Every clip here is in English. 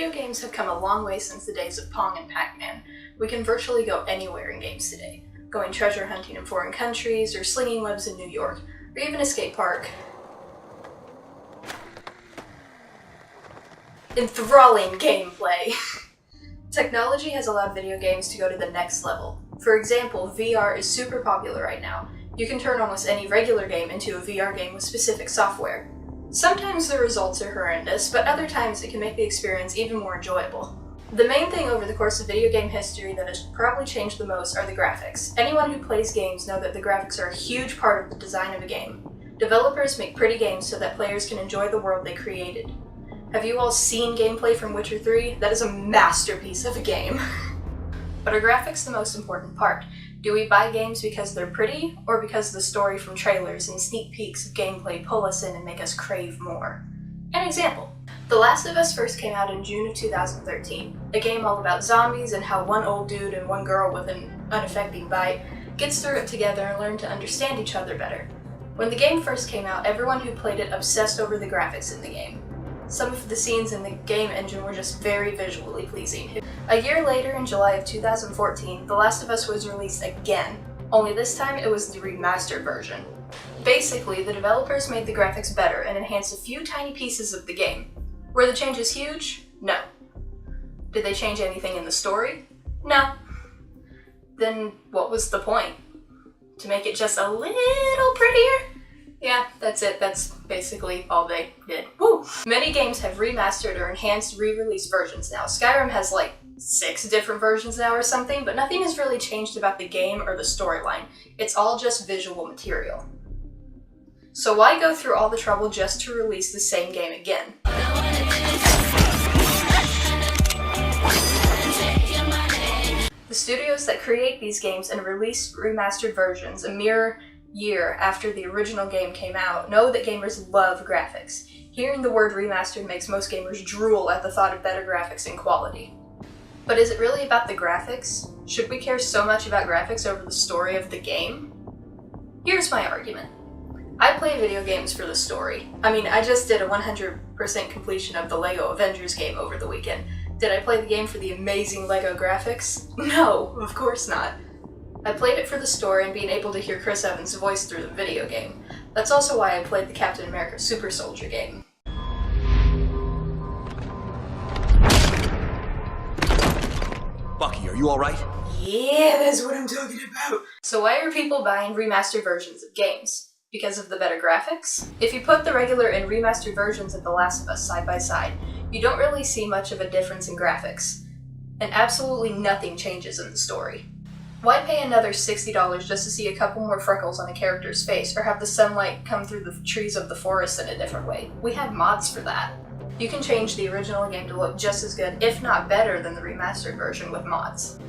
Video games have come a long way since the days of Pong and Pac-Man. We can virtually go anywhere in games today, going treasure hunting in foreign countries, or slinging webs in New York, or even a skate park. Enthralling gameplay! Technology has allowed video games to go to the next level. For example, VR is super popular right now. You can turn almost any regular game into a VR game with specific software. Sometimes the results are horrendous, but other times it can make the experience even more enjoyable. The main thing over the course of video game history that has probably changed the most are the graphics. Anyone who plays games know that the graphics are a huge part of the design of a game. Developers make pretty games so that players can enjoy the world they created. Have you all seen gameplay from Witcher 3? That is a masterpiece of a game. But are graphics the most important part? Do we buy games because they're pretty, or because the story from trailers and sneak peeks of gameplay pull us in and make us crave more? An example. The Last of Us first came out in June of 2013, a game all about zombies and how one old dude and one girl with an unaffecting bite gets through it together and learn to understand each other better. When the game first came out, everyone who played it obsessed over the graphics in the game. Some of the scenes in the game engine were just very visually pleasing. A year later, in July of 2014, The Last of Us was released again, only this time it was the remastered version. Basically, the developers made the graphics better and enhanced a few tiny pieces of the game. Were the changes huge? No. Did they change anything in the story? No. Then what was the point? To make it just a little prettier? Yeah, that's it. That's basically all they did. Woo! Many games have remastered or enhanced re-release versions now. Skyrim has like 6 different versions now or something, but nothing has really changed about the game or the storyline. It's all just visual material. So why go through all the trouble just to release the same game again? The studios that create these games and release remastered versions a mere year after the original game came out know that gamers love graphics. Hearing the word remastered makes most gamers drool at the thought of better graphics and quality. But is it really about the graphics? Should we care so much about graphics over the story of the game? Here's my argument. I play video games for the story. I just did a 100% completion of the LEGO Avengers game over the weekend. Did I play the game for the amazing LEGO graphics? No, of course not. I played it for the story and being able to hear Chris Evans' voice through the video game. That's also why I played the Captain America Super Soldier game. Bucky, are you alright? Yeah, that's what I'm talking about. So why are people buying remastered versions of games? Because of the better graphics? If you put the regular and remastered versions of The Last of Us side by side, you don't really see much of a difference in graphics. And absolutely nothing changes in the story. Why pay another $60 just to see a couple more freckles on a character's face, or have the sunlight come through the trees of the forest in a different way? We have mods for that. You can change the original game to look just as good, if not better, than the remastered version with mods.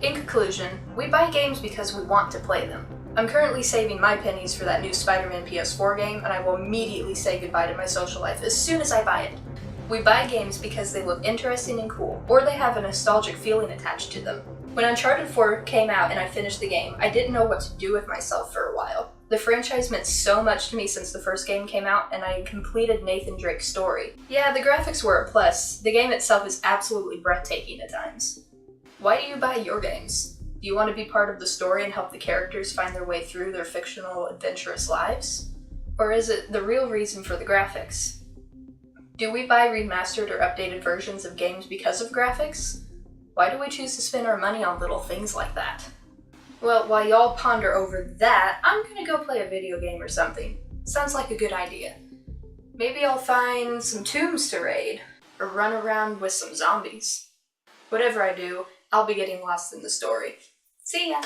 In conclusion, we buy games because we want to play them. I'm currently saving my pennies for that new Spider-Man PS4 game, and I will immediately say goodbye to my social life as soon as I buy it. We buy games because they look interesting and cool, or they have a nostalgic feeling attached to them. When Uncharted 4 came out and I finished the game, I didn't know what to do with myself for a while. The franchise meant so much to me since the first game came out, and I completed Nathan Drake's story. Yeah, the graphics were a plus. The game itself is absolutely breathtaking at times. Why do you buy your games? Do you want to be part of the story and help the characters find their way through their fictional, adventurous lives? Or is it the real reason for the graphics? Do we buy remastered or updated versions of games because of graphics? Why do we choose to spend our money on little things like that? Well, while y'all ponder over that, I'm gonna go play a video game or something. Sounds like a good idea. Maybe I'll find some tombs to raid, or run around with some zombies. Whatever I do, I'll be getting lost in the story. See ya!